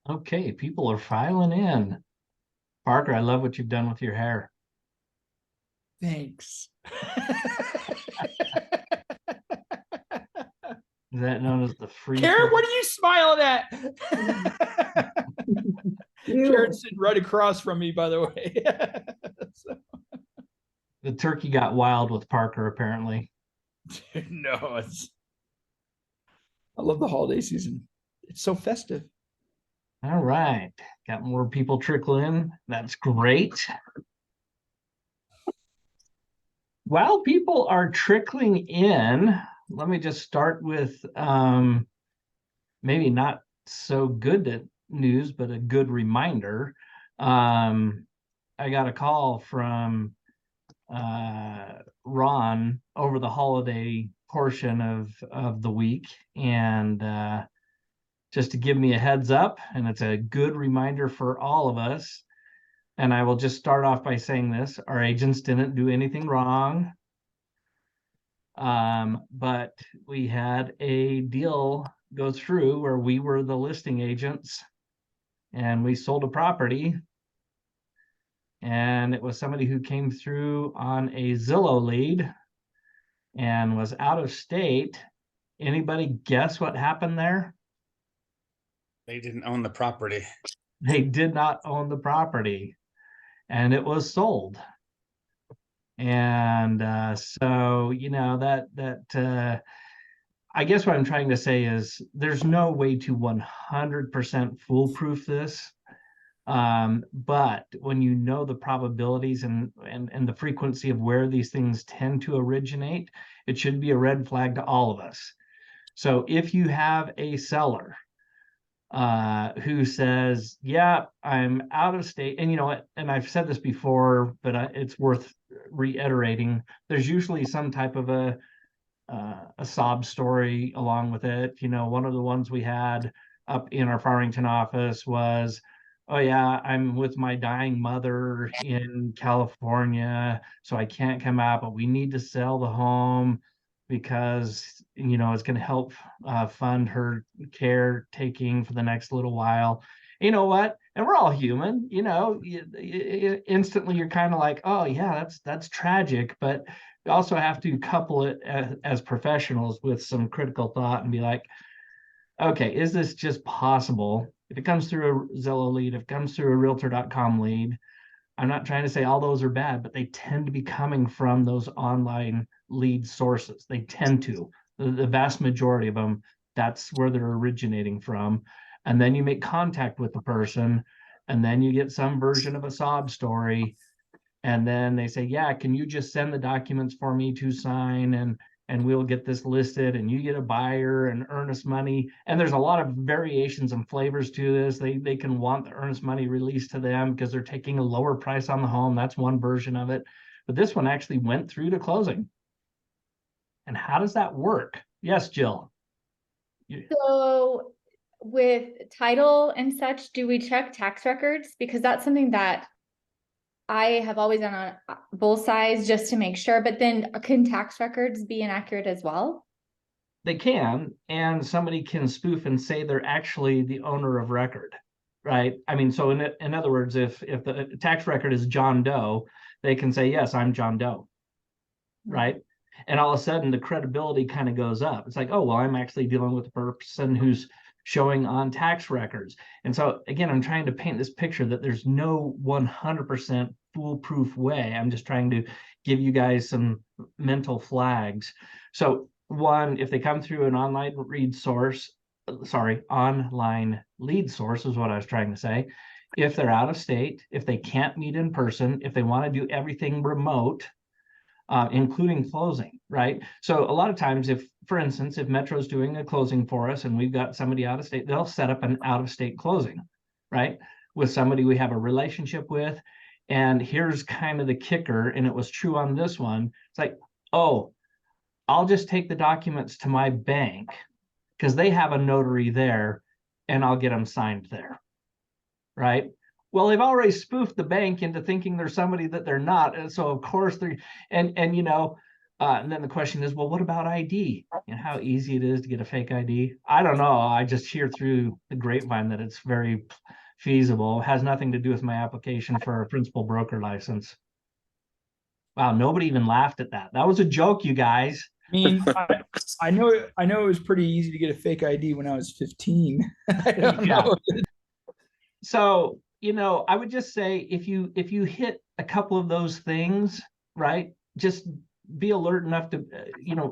Okay, people are filing in. Parker, I love what you've done with your hair. Thanks. Is that known as the free Karen, curl? what are you smiling at? Karen's You, sitting right across from me, by the way. So, The turkey got wild with Parker, apparently. no, I love the holiday season. It's so festive. All right. Got more people trickle in. That's great. While people are trickling in, let me just start with maybe not so good news, but a good reminder. Um, I got a call from Ron over the holiday portion of the week, and just to give me a heads up, and it's a good reminder for all of us. And I will just start off by saying this: our agents didn't do anything wrong, but we had a deal go through where we were the listing agents, and we sold a property, and it was somebody who came through on a Zillow lead and was out of state. Anybody guess what happened there? They didn't own the property. They did not own the property, and it was sold. And so, I guess what I'm trying to say is there's no way to 100% foolproof this. But when you know the probabilities and the frequency of where these things tend to originate, it should be a red flag to all of us. So if you have a seller who says, yeah, I'm out of state, and you know what, and I've said this before, but it's worth reiterating, there's usually some type of a sob story along with it. One of the ones we had up in our Farmington office was, oh yeah, I'm with my dying mother in California, so I can't come out, but we need to sell the home because it's going to help fund her caretaking for the next little while. You know what? And we're all human. Instantly you're kind of like, oh yeah, that's tragic, but you also have to couple it as professionals with some critical thought and be like, okay, is this just possible? If it comes through a Zillow lead, if it comes through a realtor.com lead, I'm not trying to say all those are bad, but they tend to be coming from those online lead sources. They tend to. The vast majority of them, that's where they're originating from. And then you make contact with the person, and then you get some version of a sob story, and then they say, yeah, can you just send the documents for me to sign, and we'll get this listed, and you get a buyer and earnest money. And there's a lot of variations and flavors to this. They can want the earnest money released to them because they're taking a lower price on the home. That's one version of it, but this one actually went through to closing. And how does that work? Yes, Jill. So with title and such, do we check tax records? Because that's something that I have always done on both sides just to make sure, but then can tax records be inaccurate as well? They can, and somebody can spoof and say they're actually the owner of record, right? I mean, so in other words, if the tax record is John Doe, they can say, yes, I'm John Doe, right? And all of a sudden the credibility kind of goes up. It's like, oh, well, I'm actually dealing with the person who's showing on tax records. And so again, I'm trying to paint this picture that there's no 100% foolproof way. I'm just trying to give you guys some mental flags. So one, if they come through an online lead source, online lead source is what I was trying to say. If they're out of state, if they can't meet in person, if they want to do everything remote, including closing, right? So a lot of times, if, for instance, if Metro's doing a closing for us and we've got somebody out of state, they'll set up an out of state closing, right? With somebody we have a relationship with. And here's kind of the kicker, and it was true on this one. It's like, oh, I'll just take the documents to my bank because they have a notary there, and I'll get them signed there, right? Well, they've already spoofed the bank into thinking there's somebody that they're not, and so of course they're, and And then the question is, well, what about ID and how easy it is to get a fake ID? I don't know. I just hear through the grapevine that it's very feasible. It has nothing to do with my application for a principal broker license. Wow, nobody even laughed at that. That was a joke, you guys. I mean, I know it was pretty easy to get a fake ID when I was 15. I don't Yeah. know. So, I would just say if you hit a couple of those things, right, just be alert enough to,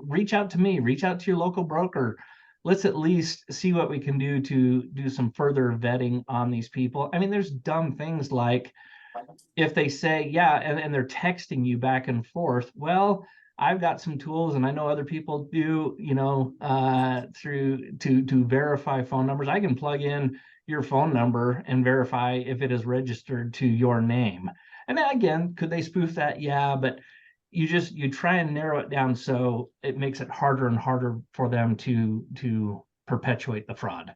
reach out to me, reach out to your local broker. Let's at least see what we can do to do some further vetting on these people. I mean, there's dumb things like if they say, yeah, and they're texting you back and forth. Well, I've got some tools and I know other people do, through to verify phone numbers. I can plug in your phone number and verify if it is registered to your name. And then again, could they spoof that? Yeah, but you try and narrow it down so it makes it harder and harder for them to perpetuate the fraud.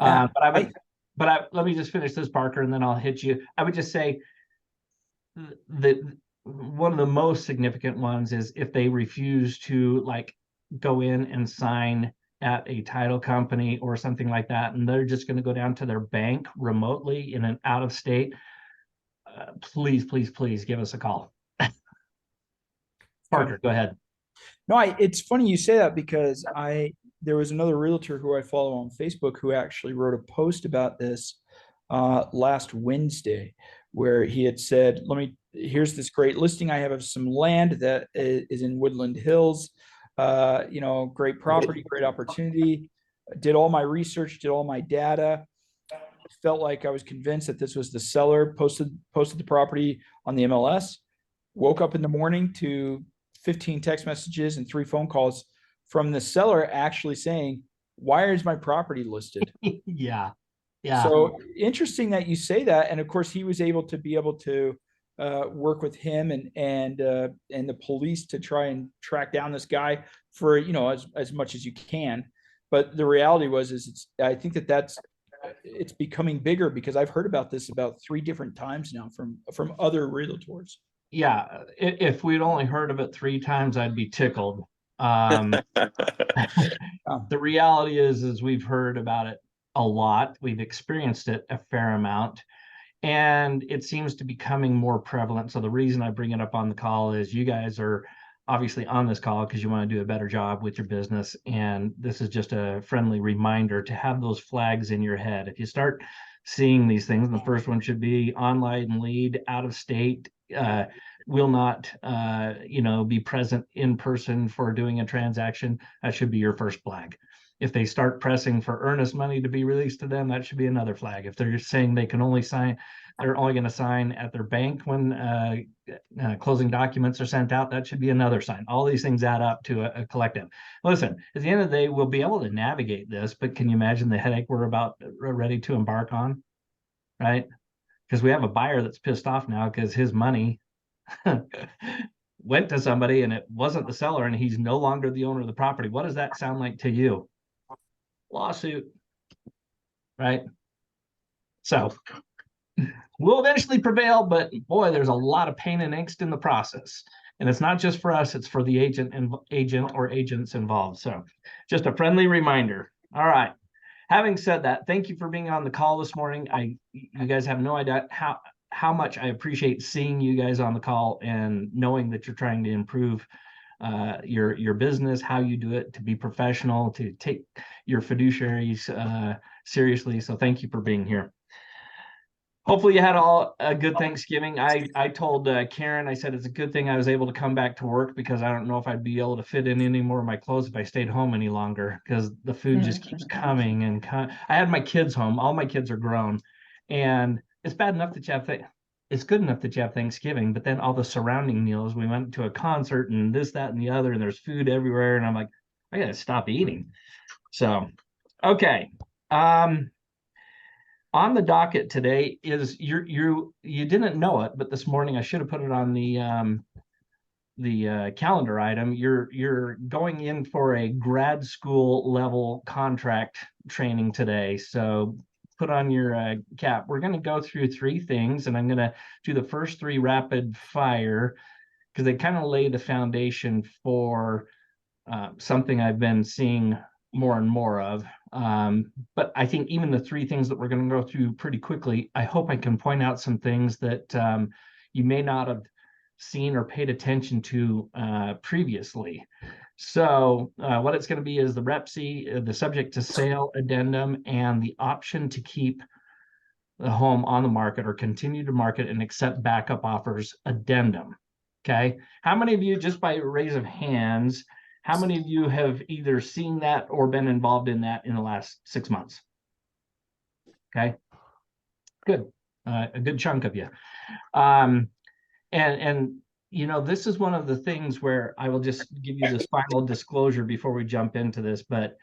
Yeah, Let me just finish this, Parker, and then I'll hit you. I would just say the one of the most significant ones is if they refuse to like go in and sign at a title company or something like that, and they're just going to go down to their bank remotely in an out of state. Please give us a call. Parker, go ahead. No, it's funny you say that because there was another realtor who I follow on Facebook who actually wrote a post about this last Wednesday, where he had said, here's this great listing I have of some land that is in Woodland Hills. Great property, great opportunity. Did all my research, did all my data. Felt like I was convinced that this was the seller. Posted the property on the MLS. Woke up in the morning to 15 text messages and 3 phone calls from the seller actually saying, "Why is my property listed?" Yeah. So interesting that you say that. And of course, he was able to work with him and the police to try and track down this guy for as much as you can. But the reality is I think it's becoming bigger because I've heard about this about 3 different times now from other realtors. Yeah, if we'd only heard of it 3 times, I'd be tickled. The reality is we've heard about it a lot. We've experienced it a fair amount, and it seems to be becoming more prevalent. So the reason I bring it up on the call is you guys are obviously on this call because you want to do a better job with your business, and this is just a friendly reminder to have those flags in your head. If you start seeing these things, and the first one should be online lead, out of state, will not be present in person for doing a transaction, that should be your first flag. If they start pressing for earnest money to be released to them, that should be another flag. If they're saying they're only going to sign at their bank when closing documents are sent out, that should be another sign. All these things add up to a collective. Listen, at the end of the day, we'll be able to navigate this, but can you imagine the headache we're about ready to embark on, right? Because we have a buyer that's pissed off now because his money went to somebody and it wasn't the seller and he's no longer the owner of the property. What does that sound like to you? Lawsuit, right? So we'll eventually prevail, but boy, there's a lot of pain and angst in the process. And it's not just for us, it's for the agent or agents involved. So just a friendly reminder. All right. Having said that, thank you for being on the call this morning. You guys have no idea how much I appreciate seeing you guys on the call and knowing that you're trying to improve your business, how you do it, to be professional, to take your fiduciaries seriously. So thank you for being here. Hopefully you had a good Thanksgiving. I told Karen, I said, it's a good thing I was able to come back to work because I don't know if I'd be able to fit in any more of my clothes if I stayed home any longer because the food just keeps coming and I had my kids home. All my kids are grown, and it's bad enough that it's good enough that you have Thanksgiving, but then all the surrounding meals, we went to a concert and this, that, and the other, and there's food everywhere. And I'm like, I gotta stop eating. So, okay. On the docket today is you didn't know it, but this morning I should have put it on the calendar item. You're going in for a grad school level contract training today. So put on your cap. We're going to go through 3 things, and I'm going to do the first 3 rapid fire. because they kind of lay the foundation for something I've been seeing more and more of. But I think even the three things that we're going to go through pretty quickly, I hope I can point out some things that you may not have seen or paid attention to previously. So what it's going to be is the REPC, the subject to sale addendum, and the option to keep the home on the market or continue to market and accept backup offers addendum. Okay. How many of you, just by raise of hands, how many of you have either seen that or been involved in that in the last 6 months? Okay. Good. A good chunk of you. And you know, this is one of the things where I will just give you this final disclosure before we jump into this, but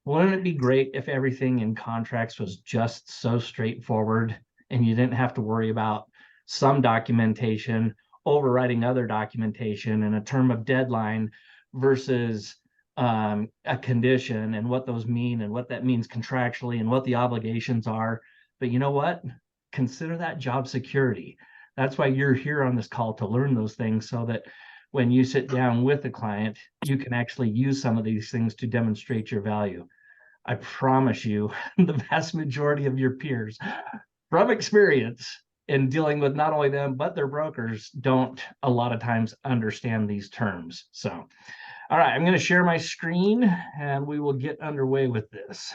wouldn't it be great if everything in contracts was just so straightforward and you didn't have to worry about some documentation overriding other documentation and a term of deadline versus a condition and what those mean and what that means contractually and what the obligations are. But you know what? Consider that job security. That's why you're here on this call, to learn those things, so that when you sit down with the client, you can actually use some of these things to demonstrate your value. I promise you, the vast majority of your peers, from experience in dealing with not only them, but their brokers, don't a lot of times understand these terms. So, all right, I'm going to share my screen and we will get underway with this.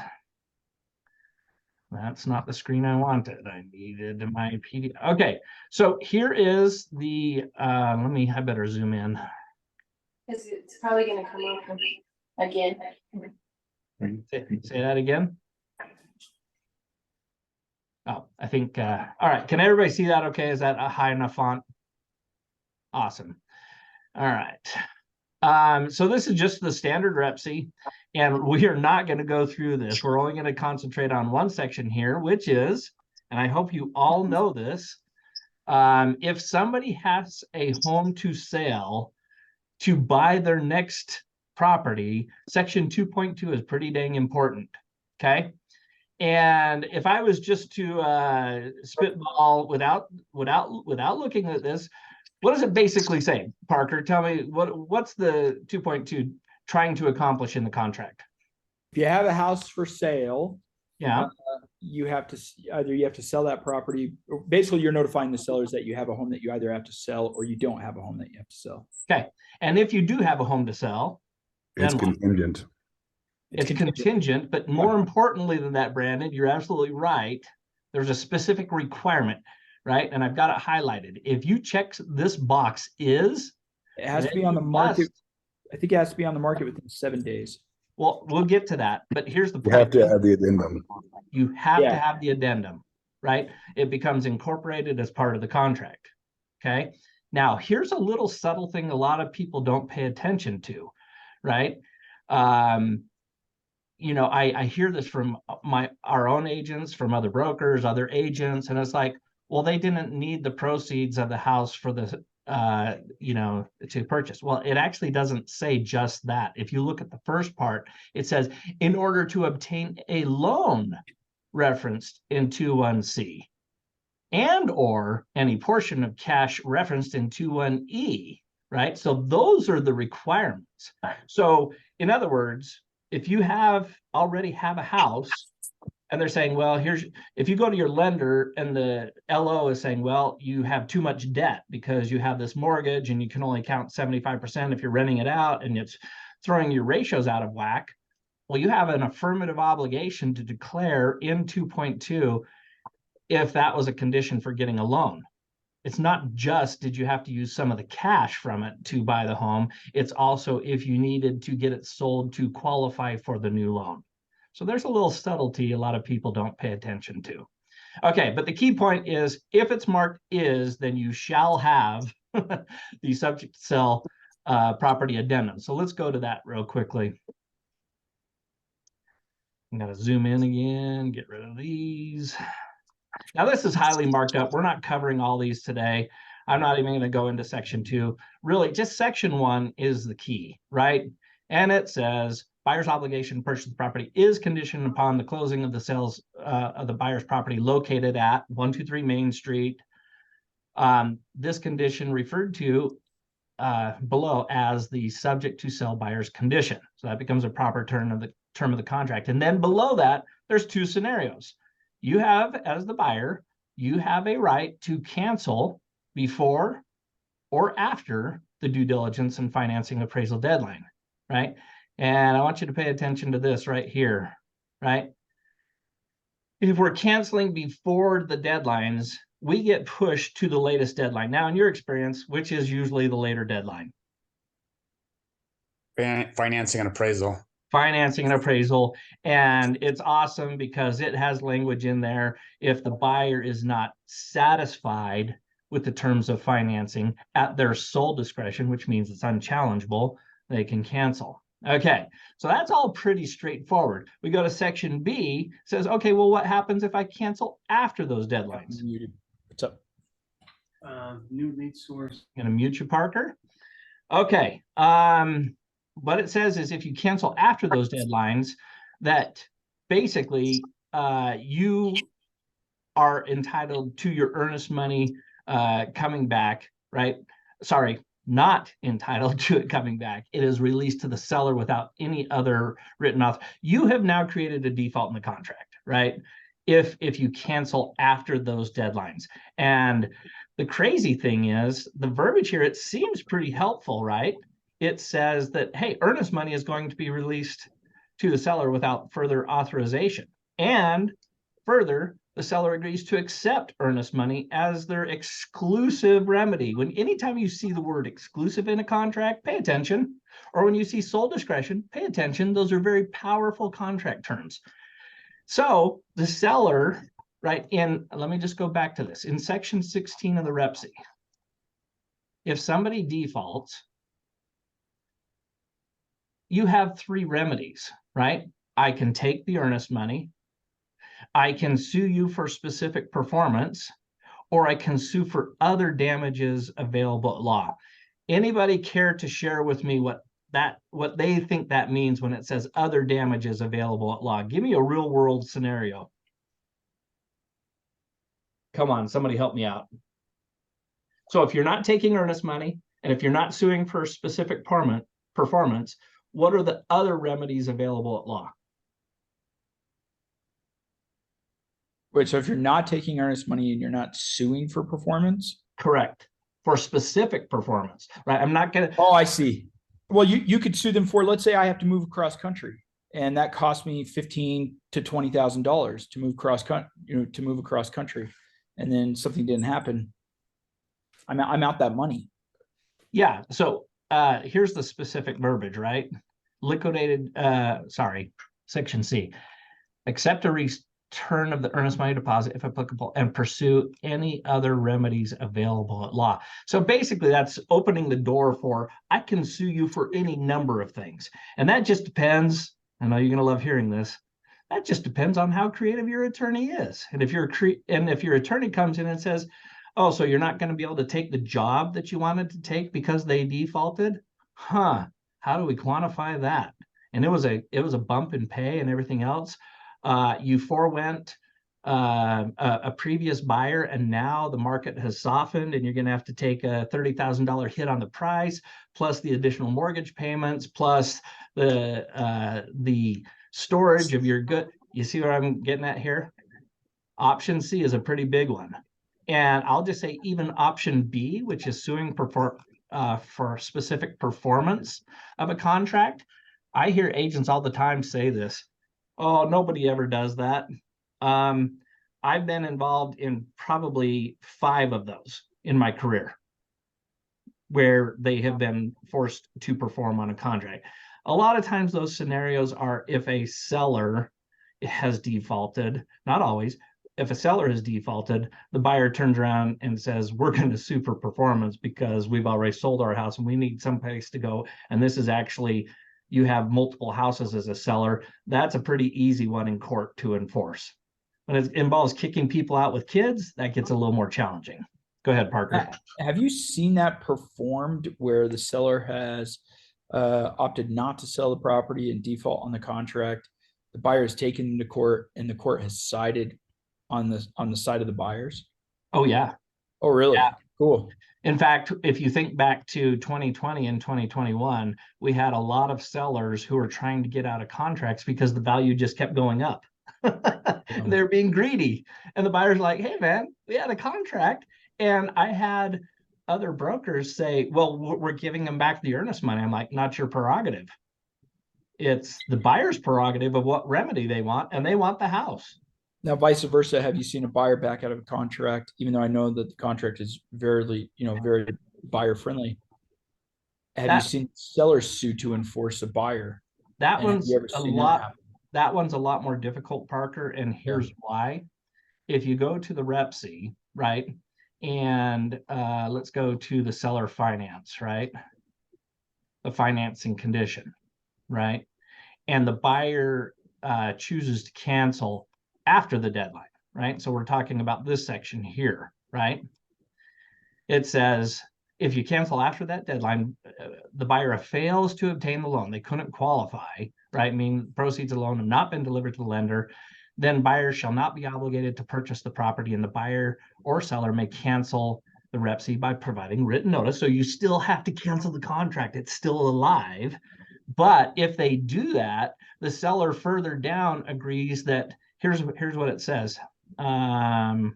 That's not the screen I wanted. I needed my PDF. Okay, so here is the, I better zoom in. Because it's probably gonna come up again. Say that again. Oh, I think, all right. Can everybody see that okay? Is that a high enough font? Awesome. All right. So this is just the standard REPC, and we are not going to go through this. We're only going to concentrate on one section here, which is, and I hope you all know this, if somebody has a home to sell to buy their next property, section 2.2 is pretty dang important. Okay. And if I was just to spitball without looking at this, what does it basically say? Parker, tell me what's the 2.2 trying to accomplish in the contract? If you have a house for sale, Yeah. You have to sell that property. Basically, you're notifying the sellers that you have a home that you either have to sell or you don't have a home that you have to sell. Okay. And if you do have a home to sell, It's then what? contingent. It's contingent, but more importantly than that, Brandon, you're absolutely right. There's a specific requirement, right? And I've got it highlighted. If you check this box It has to be on the market. must. I think it has to be on the market within 7 days. Well, we'll get to that, but here's the You point. have to add the addendum. You have to Yeah. have the addendum, right? It becomes incorporated as part of the contract. Okay. Now, here's a little subtle thing a lot of people don't pay attention to, right? You know, I hear this from our own agents, from other brokers, other agents, and it's like, well, they didn't need the proceeds of the house for the you know, to purchase. Well, it actually doesn't say just that. If you look at the first part, it says in order to obtain a loan referenced in 21C and or any portion of cash referenced in 21E, right? So those are the requirements. So in other words, if you already have a house and they're saying, well, if you go to your lender and the LO is saying, well, you have too much debt because you have this mortgage and you can only count 75% if you're renting it out, and it's throwing your ratios out of whack. Well, you have an affirmative obligation to declare in 2.2 if that was a condition for getting a loan. It's not just did you have to use some of the cash from it to buy the home. It's also if you needed to get it sold to qualify for the new loan. So there's a little subtlety a lot of people don't pay attention to. Okay, but the key point is if it's marked is, then you shall have the subject to sell property addendum. So let's go to that real quickly. I'm going to zoom in again, get rid of these. Now this is highly marked up. We're not covering all these today. I'm not even going to go into section 2. Really, just section 1 is the key, right? And it says buyer's obligation to purchase the property is conditioned upon the closing of the sales of the buyer's property located at 123 Main Street, This condition referred to below as the subject to sell buyer's condition. So that becomes a proper term of the contract. And then below that, there's two scenarios. You have, as the buyer, you have a right to cancel before or after the due diligence and financing appraisal deadline, right? And I want you to pay attention to this right here, right? If we're canceling before the deadlines, we get pushed to the latest deadline. Now, in your experience, which is usually the later deadline? Financing and appraisal. Financing and appraisal. And it's awesome because it has language in there. If the buyer is not satisfied with the terms of financing at their sole discretion, which means it's unchallengeable, they can cancel. Okay, so that's all pretty straightforward. We go to section B, says, okay, well, what happens if I cancel after those deadlines? Muted. What's up? New lead source. Gonna mute you, Parker. Okay, what it says is if you cancel after those deadlines, that basically you are entitled to your earnest money coming back, right? Sorry, not entitled to it coming back. It is released to the seller without any other written off. You have now created a default in the contract, right? If you cancel after those deadlines. And the crazy thing is the verbiage here, it seems pretty helpful, right? It says that, hey, earnest money is going to be released to the seller without further authorization. And further, the seller agrees to accept earnest money as their exclusive remedy. When anytime you see the word exclusive in a contract, pay attention. Or when you see sole discretion, pay attention. Those are very powerful contract terms. So the seller, right, let me just go back to this. In section 16 of the REPC, if somebody defaults, you have three remedies, right? I can take the earnest money, I can sue you for specific performance, or I can sue for other damages available at law. Anybody care to share with me what they think that means when it says other damages available at law? Give me a real world scenario. Come on, somebody help me out. So if you're not taking earnest money, and if you're not suing for specific performance, what are the other remedies available at law? Wait, so if you're not taking earnest money and you're not suing for performance? Correct. For specific performance, right? I'm not gonna. Oh, I see. Well, you could sue them for, let's say I have to move across country and that cost me $15,000 to $20,000 to move across country. And then something didn't happen. I'm out that money. Yeah. So here's the specific verbiage, right? Liquidated, section C. Accept a return of the earnest money deposit if applicable and pursue any other remedies available at law. So basically that's opening the door for, I can sue you for any number of things. And that just depends, I know you're going to love hearing this, that just depends on how creative your attorney is. And if your attorney comes in and says, oh, so you're not going to be able to take the job that you wanted to take because they defaulted? How do we quantify that? And it was a bump in pay and everything else. You forewent a previous buyer, and now the market has softened, and you're going to have to take a $30,000 hit on the price, plus the additional mortgage payments, plus the storage of your good. You see what I'm getting at here? Option C is a pretty big one. And I'll just say even option B, which is suing for specific performance of a contract. I hear agents all the time say this. Oh, nobody ever does that. I've been involved in probably 5 of those in my career where they have been forced to perform on a contract. A lot of times those scenarios are if a seller has defaulted, not always. If a seller has defaulted, the buyer turns around and says, we're going to sue for performance because we've already sold our house and we need someplace to go. And this is actually, you have multiple houses as a seller. That's a pretty easy one in court to enforce. When it involves kicking people out with kids, that gets a little more challenging. Go ahead, Parker. Have you seen that performed where the seller has opted not to sell the property and default on the contract? The buyer is taken to court and the court has sided on the side of the buyers? Oh, yeah. Oh, really? Yeah. Cool. In fact, if you think back to 2020 and 2021, we had a lot of sellers who were trying to get out of contracts because the value just kept going up. They're being greedy. And the buyer's like, hey, man, we had a contract. And I had other brokers say, well, we're giving them back the earnest money. I'm like, not your prerogative. It's the buyer's prerogative of what remedy they want, and they want the house. Now, vice versa, have you seen a buyer back out of a contract, even though I know that the contract is very buyer friendly? Have you seen sellers sue to enforce a buyer? That And have one's you ever a seen that lot. happen? That one's a lot more difficult, Parker, and here's why. If you go to the REPC, right, and let's go to the seller finance, right, the financing condition, right, and the buyer chooses to cancel after the deadline, right? So we're talking about this section here, right? It says, if you cancel after that deadline, the buyer fails to obtain the loan, they couldn't qualify, right? I mean, proceeds of the loan have not been delivered to the lender, then buyers shall not be obligated to purchase the property, and the buyer or seller may cancel the REPC by providing written notice. So you still have to cancel the contract. It's still alive. But if they do that, the seller further down agrees that here's what it says. Buyer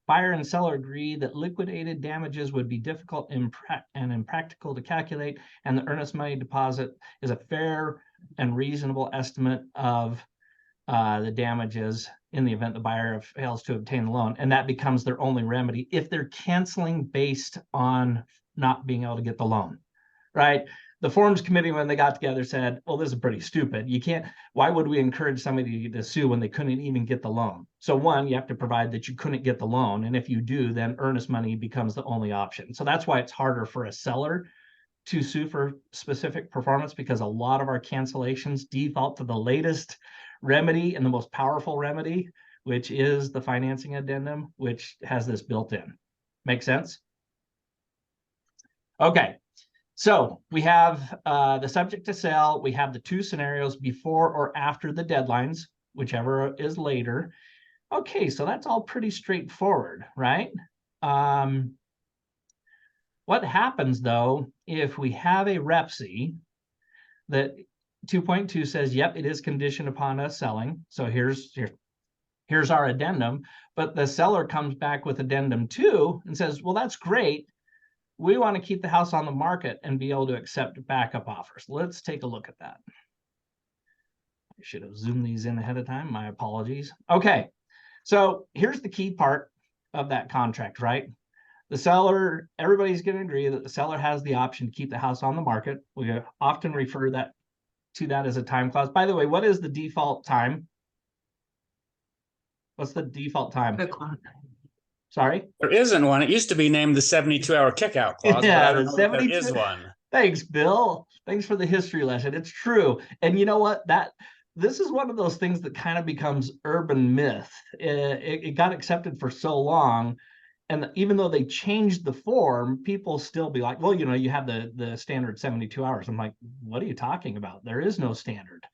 and seller agree that liquidated damages would be difficult and impractical to calculate, and the earnest money deposit is a fair and reasonable estimate of the damages in the event the buyer fails to obtain the loan. And that becomes their only remedy if they're canceling based on not being able to get the loan, right? The forms committee, when they got together, said, well, this is pretty stupid. You can't, why would we encourage somebody to sue when they couldn't even get the loan? So one, you have to provide that you couldn't get the loan. And if you do, then earnest money becomes the only option. So that's why it's harder for a seller to sue for specific performance, because a lot of our cancellations default to the latest remedy and the most powerful remedy, which is the financing addendum, which has this built in. Make sense? Okay. So we have the subject to sell. We have the two scenarios before or after the deadlines, whichever is later. Okay, so that's all pretty straightforward, right? What happens though if we have a REPC that 2.2 says, yep, it is conditioned upon us selling. So here's our addendum, but the seller comes back with addendum 2 and says, well, that's great. We want to keep the house on the market and be able to accept backup offers. Let's take a look at that. I should have zoomed these in ahead of time. My apologies. Okay, so here's the key part of that contract, right? The seller, everybody's going to agree that the seller has the option to keep the house on the market. We often refer to that as a time clause. By the way, what is the default time? What's the default time? Sorry? There isn't one. It used to be named the 72-hour kickout clause, but I don't know if there is one. Thanks, Bill. Thanks for the history lesson. It's true. And you know what? This is one of those things that kind of becomes urban myth. It got accepted for so long. And even though they changed the form, people still be like, well, you have the standard 72 hours. I'm like, what are you talking about? There is no standard,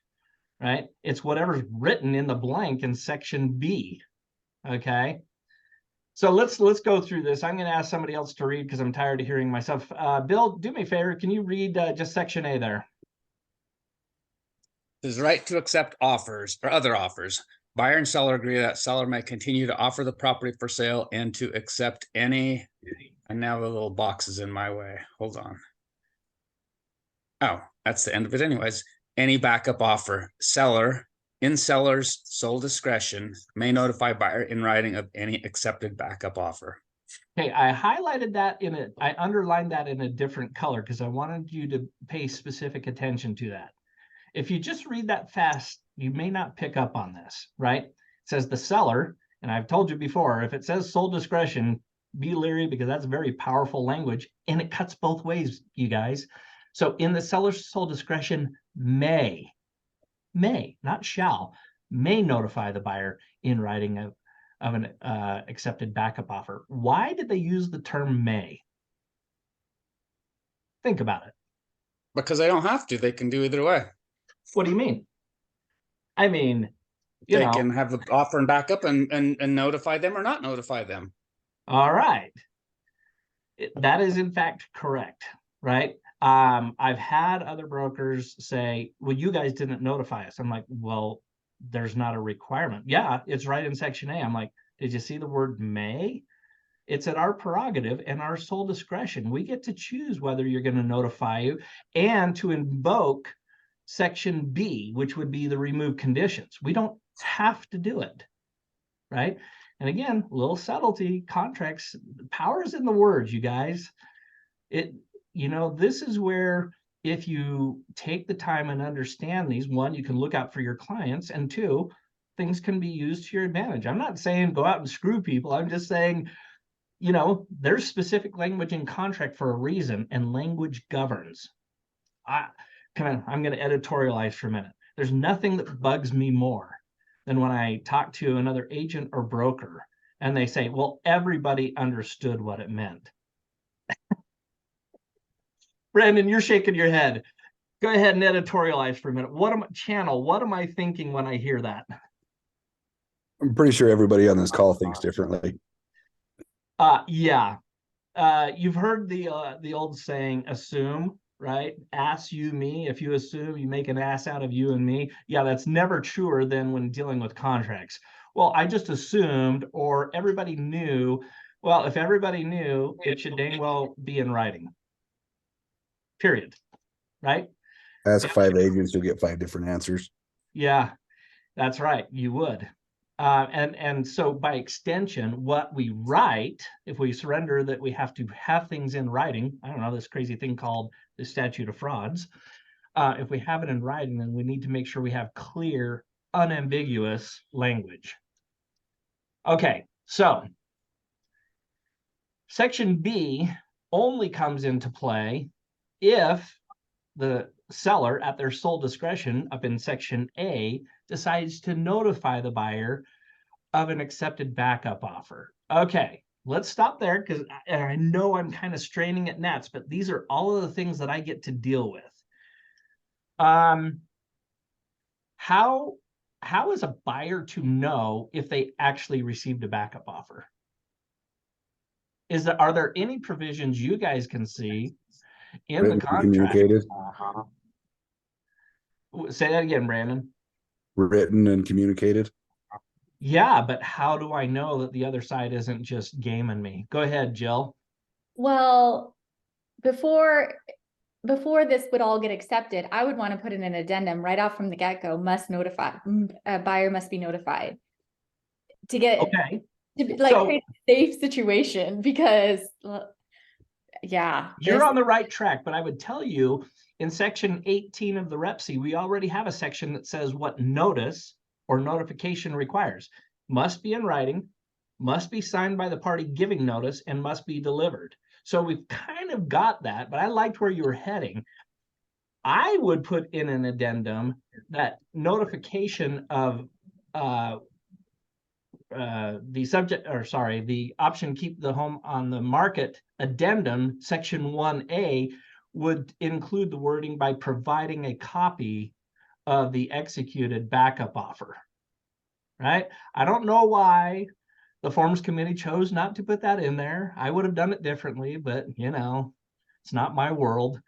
right? It's whatever's written in the blank in section B. Okay. So let's go through this. I'm going to ask somebody else to read because I'm tired of hearing myself. Bill, do me a favor. Can you read just section A there? There's right to accept offers or other offers. Buyer and seller agree that seller may continue to offer the property for sale and to accept any, and now the little box is in my way. Hold on. Oh, that's the end of it anyways. Any backup offer. Seller, in seller's sole discretion, may notify buyer in writing of any accepted backup offer. Okay, I highlighted that I underlined that in a different color because I wanted you to pay specific attention to that. If you just read that fast, you may not pick up on this, right? It says the seller, and I've told you before, if it says sole discretion, be leery because that's very powerful language and it cuts both ways, you guys. So in the seller's sole discretion, may, not shall, may notify the buyer in writing of an accepted backup offer. Why did they use the term may? Think about it. Because they don't have to. They can do either way. What do you mean? I mean, They can have the offer and backup and notify them or not notify them. All right. That is in fact correct, right? I've had other brokers say, well, you guys didn't notify us. I'm like, well, there's not a requirement. Yeah, it's right in section A. I'm like, did you see the word may? It's at our prerogative and our sole discretion. We get to choose whether you're going to notify you and to invoke section B, which would be the remove conditions. We don't have to do it, right? And again, little subtlety, contracts, power is in the words, you guys. This is where if you take the time and understand these, one, you can look out for your clients, and two, things can be used to your advantage. I'm not saying go out and screw people. I'm just saying, there's specific language in contract for a reason, and language governs. I'm going to editorialize for a minute. There's nothing that bugs me more than when I talk to another agent or broker and they say, well, everybody understood what it meant. Brandon, you're shaking your head. Go ahead and editorialize for a minute. What am I thinking when I hear that? I'm pretty sure everybody on this call thinks differently. Yeah. You've heard the old saying, assume, right? Ass you me. If you assume, you make an ass out of you and me. Yeah, that's never truer than when dealing with contracts. Well, I just assumed, or everybody knew. Well, if everybody knew, it should dang well be in writing. Period. Right? Ask 5 agents, you'll get 5 different answers. Yeah, that's right. You would. And so by extension, what we write, if we surrender that we have to have things in writing, I don't know, this crazy thing called the statute of frauds. If we have it in writing, then we need to make sure we have clear, unambiguous language. Okay, so section B only comes into play if the seller, at their sole discretion up in section A, decides to notify the buyer of an accepted backup offer. Okay, let's stop there because I know I'm kind of straining at gnats, but these are all of the things that I get to deal with. How is a buyer to know if they actually received a backup offer? Are there any provisions you guys can see in the contract? Communicated. Say that again, Brandon. Written and communicated. Yeah, but how do I know that the other side isn't just gaming me? Go ahead, Jill. Well, before this would all get accepted, I would want to put in an addendum right off from the get-go, a buyer must be notified to get Okay. to create a safe situation, because yeah, you're on the right track, but I would tell you in section 18 of the REPC, we already have a section that says what notice or notification requires. Must be in writing, must be signed by the party giving notice, and must be delivered. So we've kind of got that, but I liked where you were heading. I would put in an addendum that notification of the option keep the home on the market addendum, section 1A, would include the wording by providing a copy of the executed backup offer, right? I don't know why the forms committee chose not to put that in there. I would have done it differently, but it's not my world.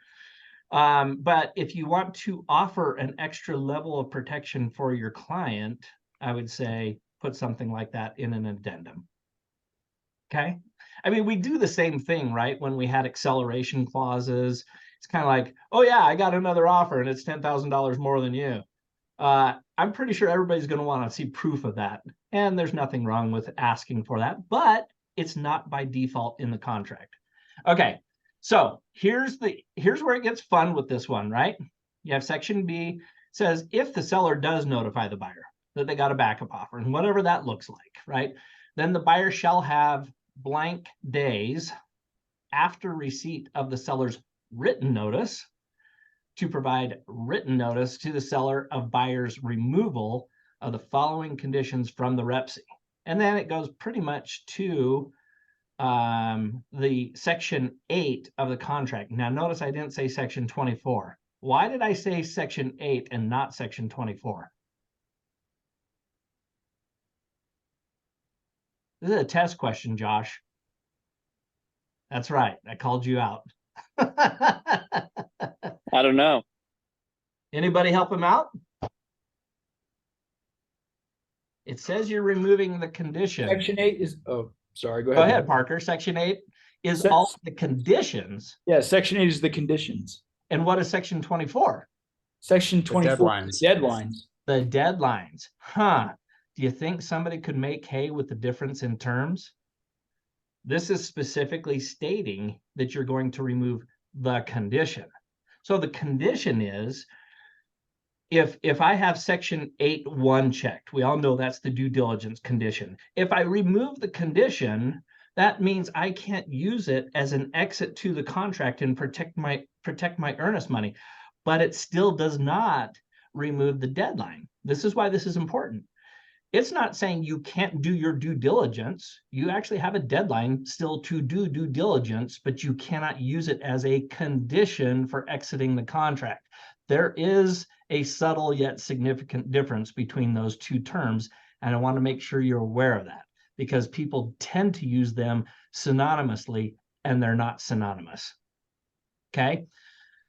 But if you want to offer an extra level of protection for your client, I would say put something like that in an addendum. Okay. I mean, we do the same thing, right? When we had acceleration clauses, it's kind of like, oh yeah, I got another offer and it's $10,000 more than you. I'm pretty sure everybody's going to want to see proof of that. And there's nothing wrong with asking for that, but it's not by default in the contract. Okay. So here's where it gets fun with this one, right? You have section B says if the seller does notify the buyer that they got a backup offer, and whatever that looks like, right? Then the buyer shall have blank days after receipt of the seller's written notice to provide written notice to the seller of buyer's removal of the following conditions from the REPC. And then it goes pretty much to the section 8 of the contract. Now, notice I didn't say section 24. Why did I say section 8 and not section 24? This is a test question, Josh. That's right. I called you out. I don't know. Anybody help him out? It says you're removing the condition. Section 8 is, oh, sorry, go Go ahead. ahead, Parker. Section 8 is Se- all the conditions. Yeah, section 8 is the conditions. And what is section 24? Section 24 is the deadlines. The deadlines. Huh. Do you think somebody could make hay with the difference in terms? This is specifically stating that you're going to remove the condition. So the condition is, if I have section 8.1 checked, we all know that's the due diligence condition. If I remove the condition, that means I can't use it as an exit to the contract and protect my earnest money, but it still does not remove the deadline. This is why this is important. It's not saying you can't do your due diligence. You actually have a deadline still to do due diligence, but you cannot use it as a condition for exiting the contract. There is a subtle yet significant difference between those two terms, and I want to make sure you're aware of that, because people tend to use them synonymously, and they're not synonymous. Okay?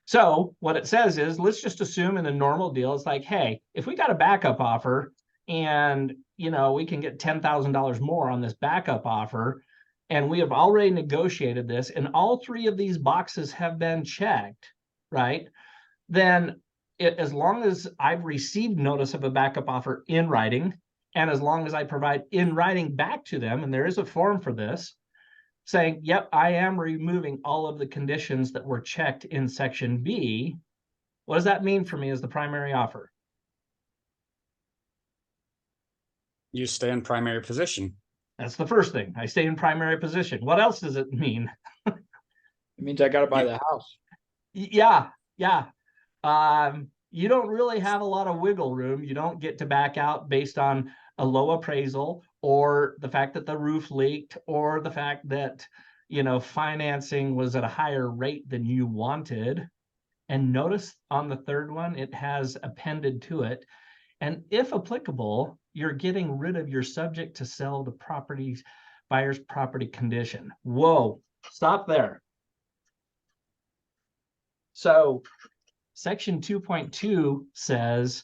So what it says is, let's just assume in a normal deal, it's like, hey, if we got a backup offer and, you know, we can get $10,000 more on this backup offer, and we have already negotiated this, and all three of these boxes have been checked, right? Then as long as I've received notice of a backup offer in writing, and as long as I provide in writing back to them, and there is a form for this, saying, yep, I am removing all of the conditions that were checked in section B, what does that mean for me as the primary offer? You stay in primary position. That's the first thing. I stay in primary position. What else does it mean? It means I got to buy the house. Yeah. You don't really have a lot of wiggle room. You don't get to back out based on a low appraisal, or the fact that the roof leaked, or the fact that, you know, financing was at a higher rate than you wanted. And notice on the third one, it has appended to it. And if applicable, you're getting rid of your subject to sell the property's buyer's property condition. Whoa, stop there. So section 2.2 says,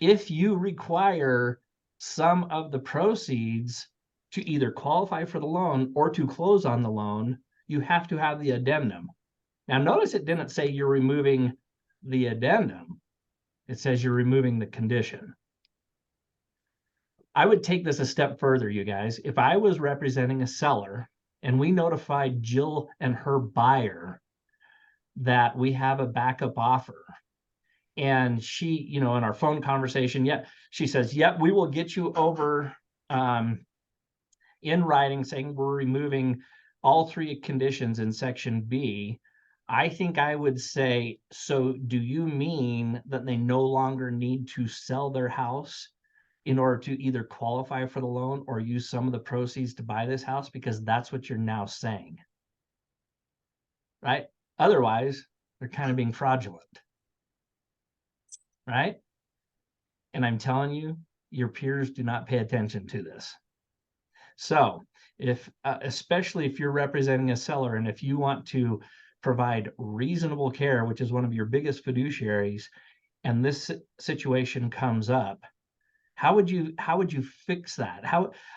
if you require some of the proceeds to either qualify for the loan or to close on the loan, you have to have the addendum. Now, notice it didn't say you're removing the addendum. It says you're removing the condition. I would take this a step further, you guys. If I was representing a seller and we notified Jill and her buyer that we have a backup offer, and she, you know, in our phone conversation, she says, yep, we will get you over in writing saying we're removing all three conditions in section B. I think I would say, so do you mean that they no longer need to sell their house in order to either qualify for the loan or use some of the proceeds to buy this house? Because that's what you're now saying, right? Otherwise, they're kind of being fraudulent, right? And I'm telling you, your peers do not pay attention to this. So if, especially if you're representing a seller, and if you want to provide reasonable care, which is one of your biggest fiduciaries, and this situation comes up, how would you fix that?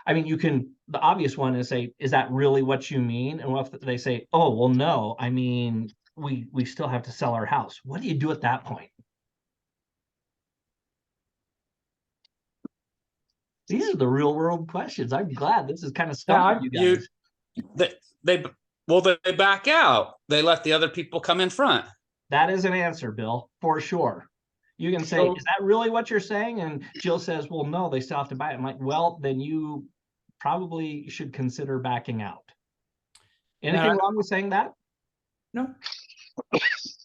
I mean, you can, the obvious one is say, is that really what you mean? And what if they say, oh, well, no, I mean, we still have to sell our house. What do you do at that point? These are the real world questions. I'm glad this is kind of stuff you guys. They back out. They let the other people come in front. That is an answer, Bill, for sure. You can say, is that really what you're saying? And Jill says, well, no, they still have to buy it. I'm like, well, then you probably should consider backing out. Anything wrong with saying that? No.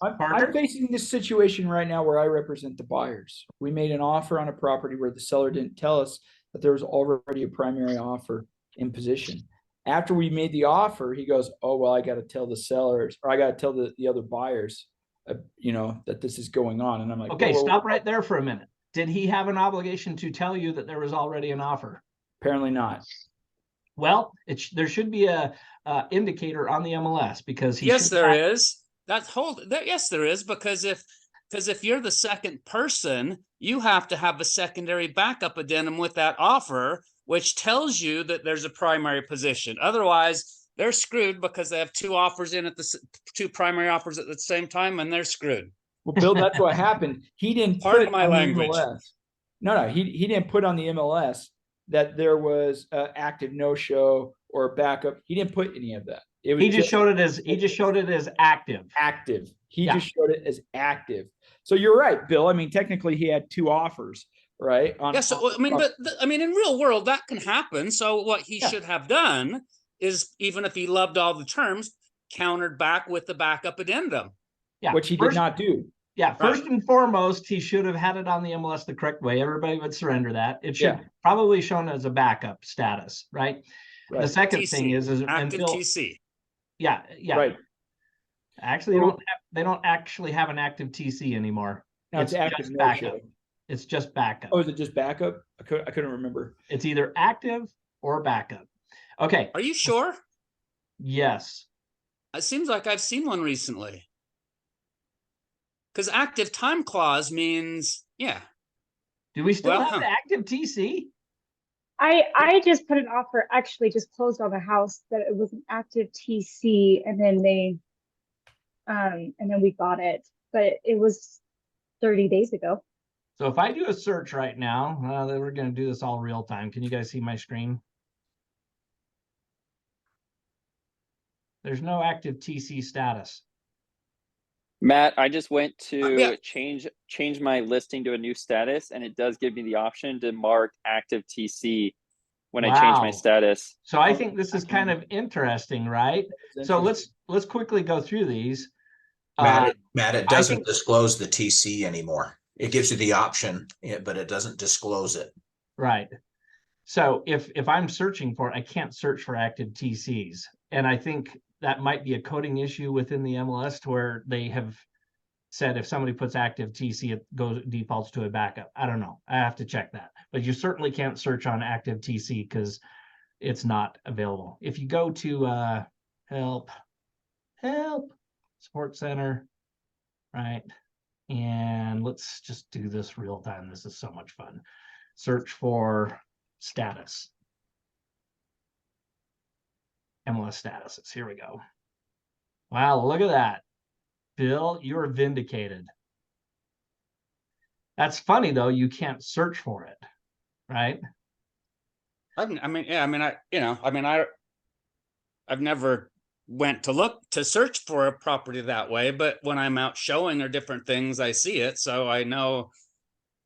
I'm facing this situation right now where I represent the buyers. We made an offer on a property where the seller didn't tell us that there was already a primary offer in position. After we made the offer, he goes, oh, well, I got to tell the sellers, or I got to tell the other buyers, you know, that this is going on. And I'm like, okay, stop right there for a minute. Did he have an obligation to tell you that there was already an offer? Apparently not. Well, there should be a indicator on the MLS because he Yes, should there have- is. Yes, there is, because if you're the second person, you have to have a secondary backup addendum with that offer, which tells you that there's a primary position. Otherwise, they're screwed because they have two offers in two primary offers at the same time, and they're screwed. Well, Bill, that's what happened. He didn't Pardon put my on the language. MLS. No, he didn't put on the MLS that there was active no-show or backup. He didn't put any of that. It was he just showed it as active. active. He Yeah. just showed it as active. So you're right, Bill. I mean, technically he had two offers, right? Yeah, so I mean, but in real world that can happen. So what he Yeah. should have done is, even if he loved all the terms, countered back with the backup addendum. Yeah, which he did not do. Yeah, first and foremost, he should have had it on the MLS the correct way. Everybody would surrender that. It should Yeah. probably shown as a backup status, right? Right. The second TC, thing is and active Bill, TC. yeah, Right. Actually, they don't actually have an active TC anymore. Now it's It's active just no-show. backup. It's just backup. Oh, is it just backup? I couldn't remember. It's either active or backup. Okay. Are you sure? Yes. It seems like I've seen one recently. Because active time clause means, yeah. Do we still Well, have an active TC? I just put an offer, actually just closed on the house that it was an active TC, and then we got it, but it was 30 days ago. So if I do a search right now, we're going to do this all real time. Can you guys see my screen? There's no active TC status. Matt, I just went to Yeah. change my listing to a new status, and it does give me the option to mark active TC when I change my Wow. status. So I think this is kind of interesting, right? So let's quickly go through these. Matt, I it doesn't think- disclose the TC anymore. It gives you the option, but it doesn't disclose it. Right. So if I'm searching for it, I can't search for active TCs. And I think that might be a coding issue within the MLS to where they have said if somebody puts active TC, it defaults to a backup. I don't know. I have to check that. But you certainly can't search on active TC because it's not available. If you go to help support center, right? And let's just do this real time. This is so much fun. Search for status. MLS statuses. Here we go. Wow, look at that. Bill, you're vindicated. That's funny though, you can't search for it, right? I've never went to look to search for a property that way, but when I'm out showing or different things, I see it, so I know.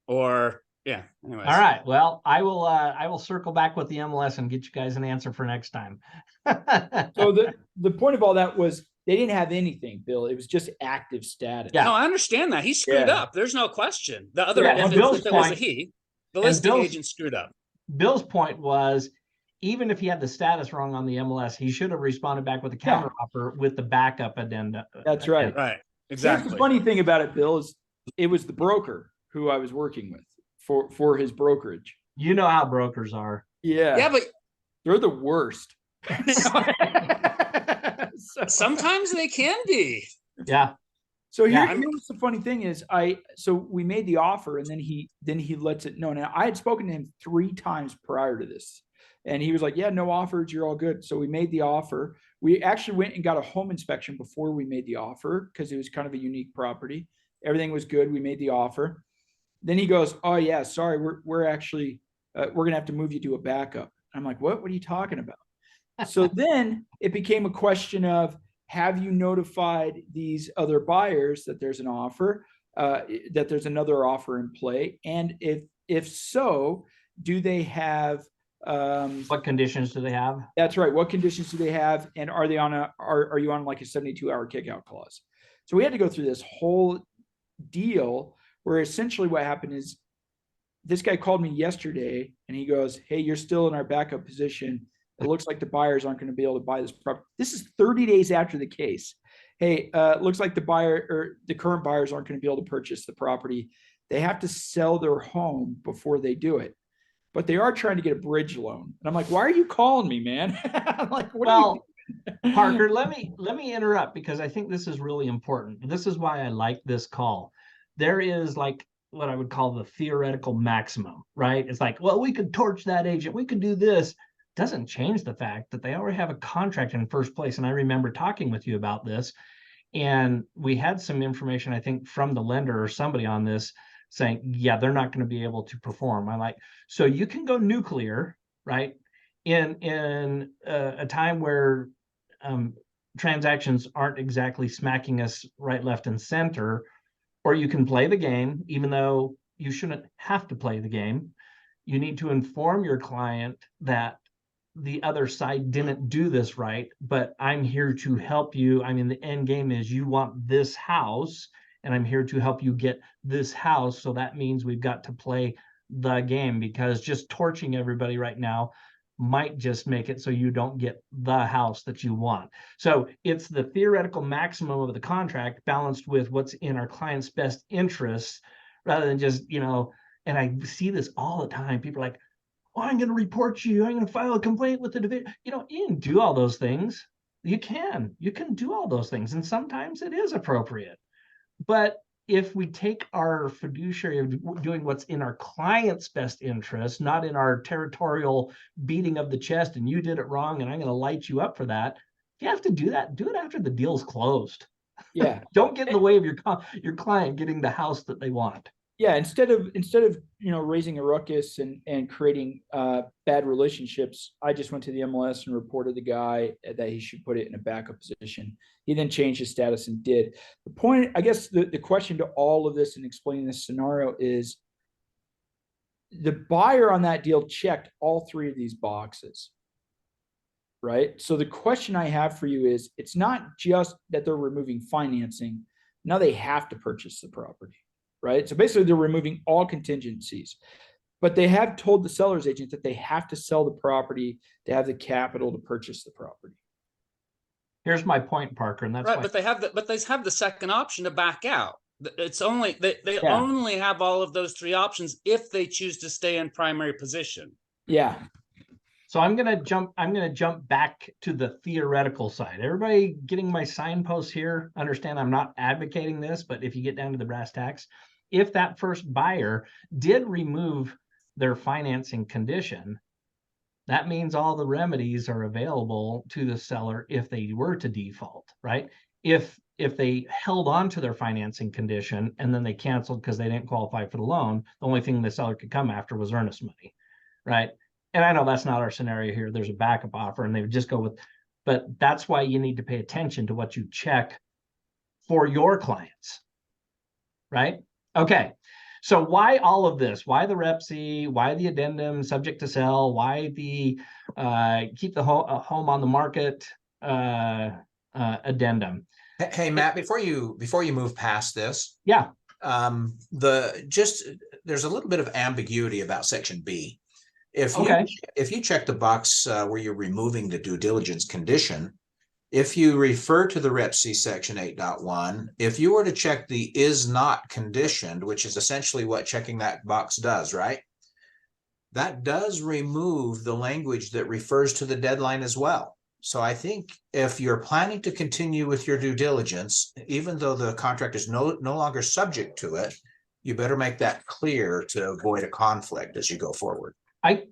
Or yeah. Anyways. All right. Well, I will circle back with the MLS and get you guys an answer for next time. So the point of all that was they didn't have anything, Bill. It was just active status. Yeah. No, I understand that. He screwed Yeah. up. There's no question. The other, Yeah, if and it Bill's was a point- he, the and listing Bill's- agent screwed up. Bill's point was, even if he had the status wrong on the MLS, he should have responded back with a Yeah. counter offer with the backup addenda. That's right. Right. Here's Exactly. the funny thing about it, Bill, is it was the broker who I was working with for his brokerage. You know how brokers are. Yeah. Yeah, but They're the worst. So- sometimes they can be. Yeah. So Yeah, here's the funny thing is so we made the offer and then he lets it know. Now I had spoken to him 3 times prior to this and he was like, yeah, no offers. You're all good. So we made the offer. We actually went and got a home inspection before we made the offer because it was kind of a unique property. Everything was good. We made the offer. Then he goes, oh yeah, sorry. We're actually, we're going to have to move you to a backup. I'm like, what are you talking about? So then it became a question of, have you notified these other buyers that there's an offer, that there's another offer in play? And if so, do they have, What conditions do they have? that's right. What conditions do they have? And are they on are you on like a 72-hour kickout clause? So we had to go through this whole deal where essentially what happened is this guy called me yesterday and he goes, hey, you're still in our backup position. It looks like the buyers aren't going to be able to buy this property. This is 30 days after the case. Hey, it looks like the buyer or the current buyers aren't going to be able to purchase the property. They have to sell their home before they do it. but they are trying to get a bridge loan. And I'm like, why are you calling me, man? I'm like, what are Well, you Parker, let me interrupt because I think this is really important. This is why I like this call. There is like what I would call the theoretical maximum, right? It's like, well, we could torch that agent, we could do this. Doesn't change the fact that they already have a contract in the first place. And I remember talking with you about this, and we had some information, I think, from the lender or somebody on this saying, yeah, they're not going to be able to perform. I'm like, so you can go nuclear, right? In a time where transactions aren't exactly smacking us right, left, and center, or you can play the game, even though you shouldn't have to play the game. You need to inform your client that the other side didn't do this right, but I'm here to help you. I mean, the end game is you want this house, and I'm here to help you get this house. So that means we've got to play the game, because just torching everybody right now might just make it so you don't get the house that you want. So it's the theoretical maximum of the contract balanced with what's in our client's best interests, rather than just, and I see this all the time. People are like, oh, I'm going to report you. I'm going to file a complaint with the division. You can do all those things. You can do all those things. And sometimes it is appropriate. But if we take our fiduciary of doing what's in our client's best interest, not in our territorial beating of the chest, and you did it wrong, and I'm going to light you up for that. If you have to do that, do it after the deal's closed. Yeah. Don't get in the way of your client getting the house that they want. Yeah, instead of raising a ruckus and creating bad relationships, I just went to the MLS and reported the guy that he should put it in a backup position. He then changed his status and did. The point, I guess, the question to all of this and explaining this scenario is the buyer on that deal checked all three of these boxes, right? So the question I have for you is, it's not just that they're removing financing. Now they have to purchase the property. Right. So basically they're removing all contingencies, but they have told the seller's agent that they have to sell the property to have the capital to purchase the property. Here's my point, Parker, and that's Right, why. but they have the second option to back out. It's only they only have all of those three options if they choose to stay in primary position. Yeah. So I'm gonna jump back to the theoretical side. Everybody getting my signposts here? Understand I'm not advocating this, but if you get down to the brass tacks, if that first buyer did remove their financing condition, that means all the remedies are available to the seller if they were to default, right? If they held on to their financing condition and then they canceled because they didn't qualify for the loan, the only thing the seller could come after was earnest money, right? And I know that's not our scenario here. There's a backup offer and they would just go with, but that's why you need to pay attention to what you check for your clients, right? Okay. So why all of this? Why the REPC? Why the addendum subject to sell? Why the keep the home on the market addendum? Hey, Matt, before you move past this, Yeah. there's a little bit of ambiguity about section B. If you check the box where you're removing the due diligence condition, if you refer to the REPC section 8.1, if you were to check the is not conditioned, which is essentially what checking that box does, right? That does remove the language that refers to the deadline as well. So I think if you're planning to continue with your due diligence, even though the contract is no longer subject to it, you better make that clear to avoid a conflict as you go forward. Thank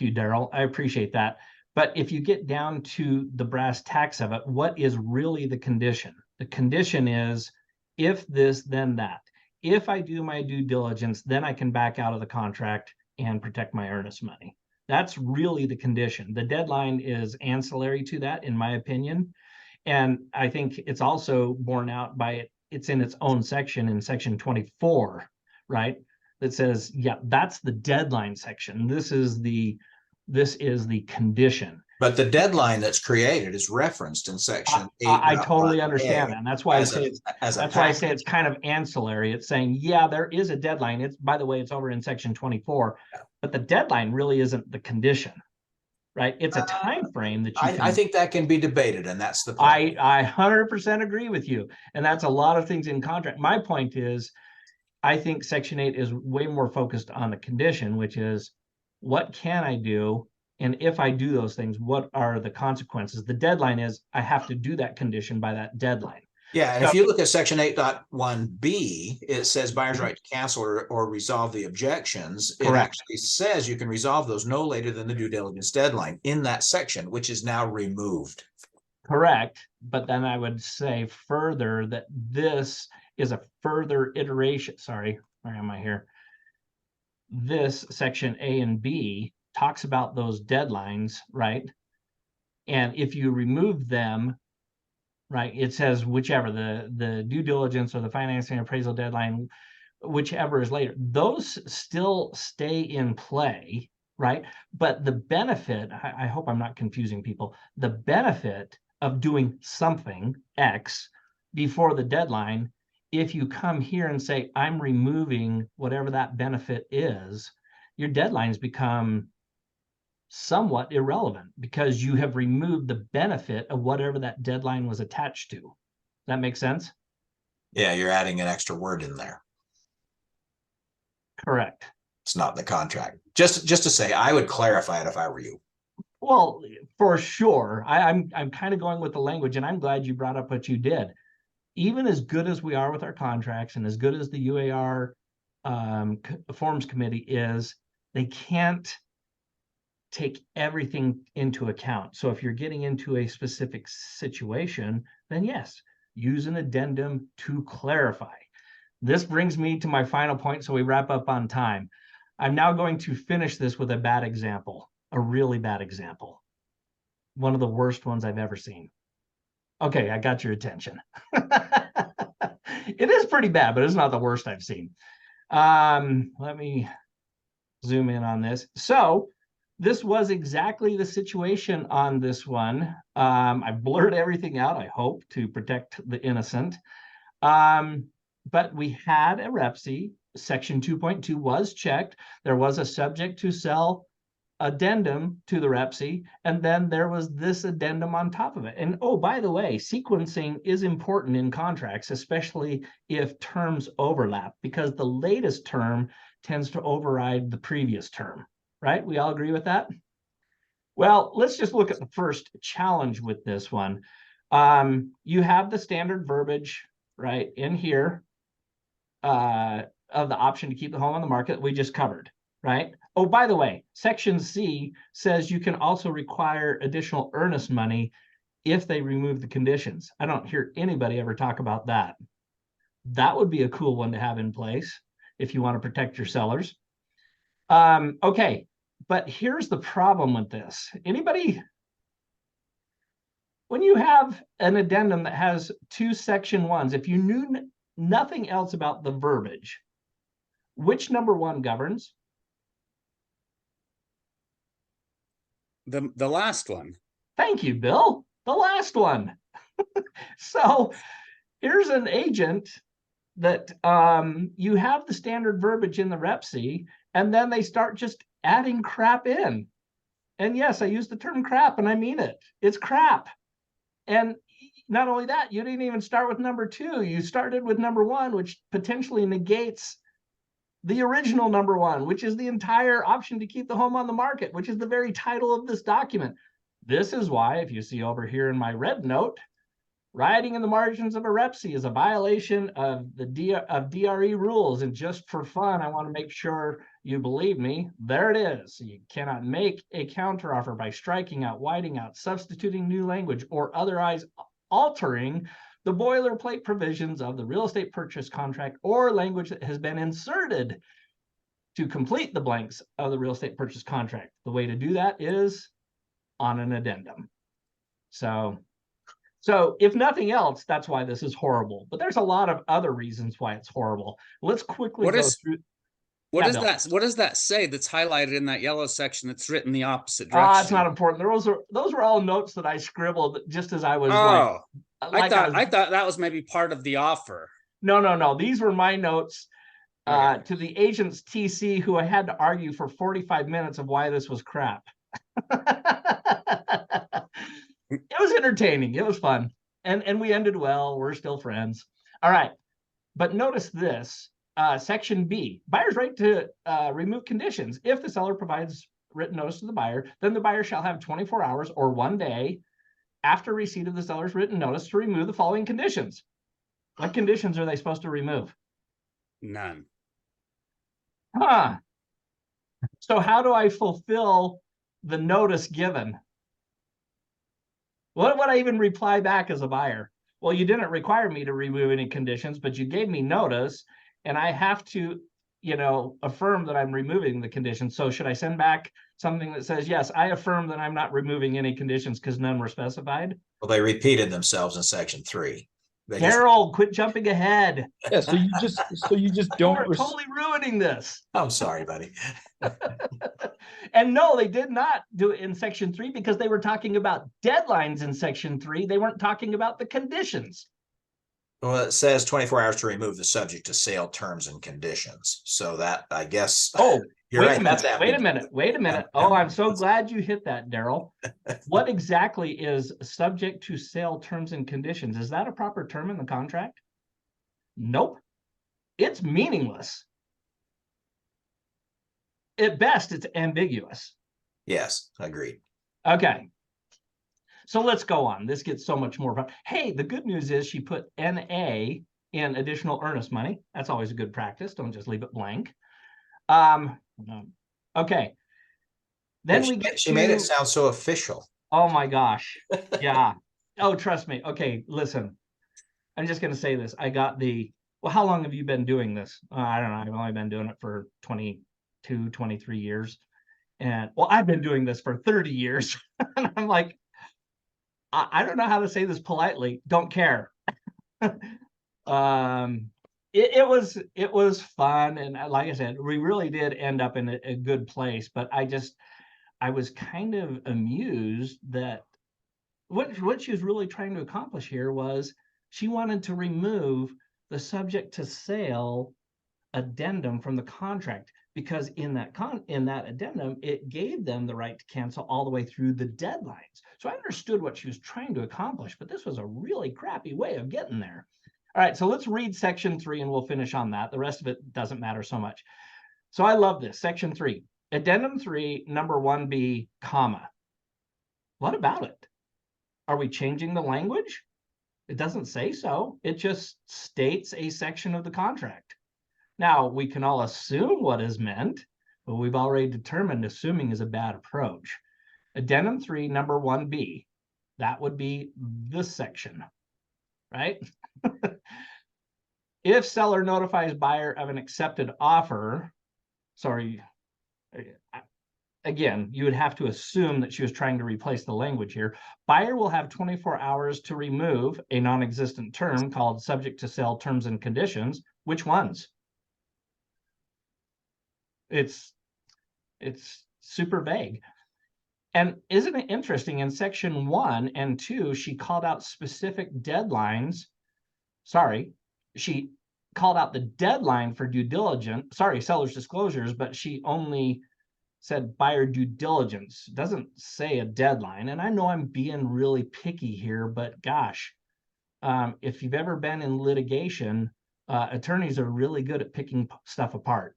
you, Daryl. I appreciate that. But if you get down to the brass tacks of it, what is really the condition? The condition is if this, then that. If I do my due diligence, then I can back out of the contract and protect my earnest money. That's really the condition. The deadline is ancillary to that, in my opinion. And I think it's also borne out by it's in its own section in section 24, right? That says, yeah, that's the deadline section. This is the condition. But the deadline that's created is referenced in section 8. I totally understand that. And that's why I say it's kind of ancillary. It's saying, yeah, there is a deadline. It's, by the way, it's over in section 24, but the deadline really isn't the condition, right? It's a time frame that you I think that can be debated, and that's the point. I 100% agree with you. And that's a lot of things in contract. My point is, I think Section 8 is way more focused on the condition, which is what can I do? And if I do those things, what are the consequences? The deadline is I have to do that condition by that deadline. Yeah, and So- if you look at section 8.1B, it says buyer's right to cancel or resolve the objections. It Correct. actually says you can resolve those no later than the due diligence deadline in that section, which is now removed. Correct. But then I would say further that this is a further iteration. Sorry, where am I here? This section A and B talks about those deadlines, right? And if you remove them, right, it says whichever the due diligence or the financing appraisal deadline, whichever is later, those still stay in play, right? But the benefit, I hope I'm not confusing people, the benefit of doing something X before the deadline, if you come here and say, I'm removing whatever that benefit is, your deadlines become somewhat irrelevant because you have removed the benefit of whatever that deadline was attached to. That makes sense? Yeah, you're adding an extra word in there. Correct. It's not in the contract. Just to say, I would clarify it if I were you. Well, for sure. I'm kind of going with the language, and I'm glad you brought up what you did. Even as good as we are with our contracts and as good as the UAR forms committee is, they can't take everything into account. So if you're getting into a specific situation, then yes, use an addendum to clarify. This brings me to my final point, so we wrap up on time. I'm now going to finish this with a bad example, a really bad example. One of the worst ones I've ever seen. Okay, I got your attention. It is pretty bad, but it's not the worst I've seen. Let me zoom in on this. So this was exactly the situation on this one. I blurred everything out, I hope, to protect the innocent. But we had a REPSI. Section 2.2 was checked. There was a subject to sell addendum to the REPSI, and then there was this addendum on top of it. And oh, by the way, sequencing is important in contracts, especially if terms overlap, because the latest term tends to override the previous term, right? We all agree with that? Well, let's just look at the first challenge with this one. You have the standard verbiage, right, in here of the option to keep the home on the market we just covered, right? Oh, by the way, Section C says you can also require additional earnest money if they remove the conditions. I don't hear anybody ever talk about that. That would be a cool one to have in place if you want to protect your sellers. Okay, but here's the problem with this. Anybody, when you have an addendum that has two Section 1s, if you knew nothing else about the verbiage, which number 1 governs? The last one. Thank you, Bill. The last one. So here's an agent that you have the standard verbiage in the REPSI, and then they start just adding crap in. And yes, I use the term crap, and I mean it. It's crap. And not only that, you didn't even start with number 2. You started with number 1, which potentially negates the original number 1, which is the entire option to keep the home on the market, which is the very title of this document. This is why, if you see over here in my red note, writing in the margins of a REPSI is a violation of the DRE rules. And just for fun, I want to make sure you believe me. There it is. You cannot make a counteroffer by striking out, whiting out, substituting new language, or otherwise altering the boilerplate provisions of the real estate purchase contract or language that has been inserted to complete the blanks of the real estate purchase contract. The way to do that is on an addendum. So if nothing else, that's why this is horrible. But there's a lot of other reasons why it's horrible. Let's quickly go through. What Yeah, is Bill. that? What does that say that's highlighted in that yellow section that's written the opposite direction? It's not important. Those were all notes that I scribbled just as I was I thought that was maybe part of the offer. No. These were my notes to the agent's TC, who I had to argue for 45 minutes of why this was crap. It was entertaining. It was fun. And we ended well. We're still friends. All right. But notice this. section B, buyer's right to remove conditions. If the seller provides written notice to the buyer, then the buyer shall have 24 hours or 1 day after receipt of the seller's written notice to remove the following conditions. What conditions are they supposed to remove? None. Huh. So how do I fulfill the notice given? What would I even reply back as a buyer? Well, you didn't require me to remove any conditions, but you gave me notice, and I have to, affirm that I'm removing the conditions. So should I send back something that says, yes, I affirm that I'm not removing any conditions because none were specified? Well, they repeated themselves in section 3. Daryl, quit jumping ahead. Yeah, so you just don't. You're totally ruining this. I'm sorry, buddy. And no, they did not do it in section 3 because they were talking about deadlines in section 3. They weren't talking about the conditions. Well, it says 24 hours to remove the subject to sale terms and conditions. So that, I guess. Oh, you're wait right. a minute. Wait a minute. Oh, I'm so glad you hit that, Daryl. What exactly is subject to sale terms and conditions? Is that a proper term in the contract? Nope. It's meaningless. At best, it's ambiguous. Yes, agreed. Okay. So let's go on. This gets so much more fun. Hey, the good news is she put NA in additional earnest money. That's always a good practice. Don't just leave it blank. Okay. Then She made it sound so official. Oh my gosh. Yeah. Oh, trust me. Okay, listen. I'm just going to say this. I got well, how long have you been doing this? I don't know. I've only been doing it for 22, 23 years. And well, I've been doing this for 30 years. And I'm like, I don't know how to say this politely. Don't care. It was fun. And like I said, we really did end up in a good place, but I was kind of amused that what she was really trying to accomplish here was she wanted to remove the subject to sale addendum from the contract, because in that addendum, it gave them the right to cancel all the way through the deadlines. So I understood what she was trying to accomplish, but this was a really crappy way of getting there. All right, so let's read section 3 and we'll finish on that. The rest of it doesn't matter so much. So I love this, section 3. Addendum 3, number 1B, comma. What about it? Are we changing the language? It doesn't say so. It just states a section of the contract. Now, we can all assume what is meant, but we've already determined assuming is a bad approach. Addendum 3, number 1B, that would be this section, right? If seller notifies buyer of an accepted offer, sorry, again, you would have to assume that she was trying to replace the language here. Buyer will have 24 hours to remove a non-existent term called subject to sale terms and conditions. Which ones? It's super vague. And isn't it interesting, in section 1 and 2, she called out specific deadlines. Sorry, she called out the deadline for due diligence, seller's disclosures, but she only said buyer due diligence. Doesn't say a deadline. And I know I'm being really picky here, but gosh, if you've ever been in litigation, attorneys are really good at picking stuff apart,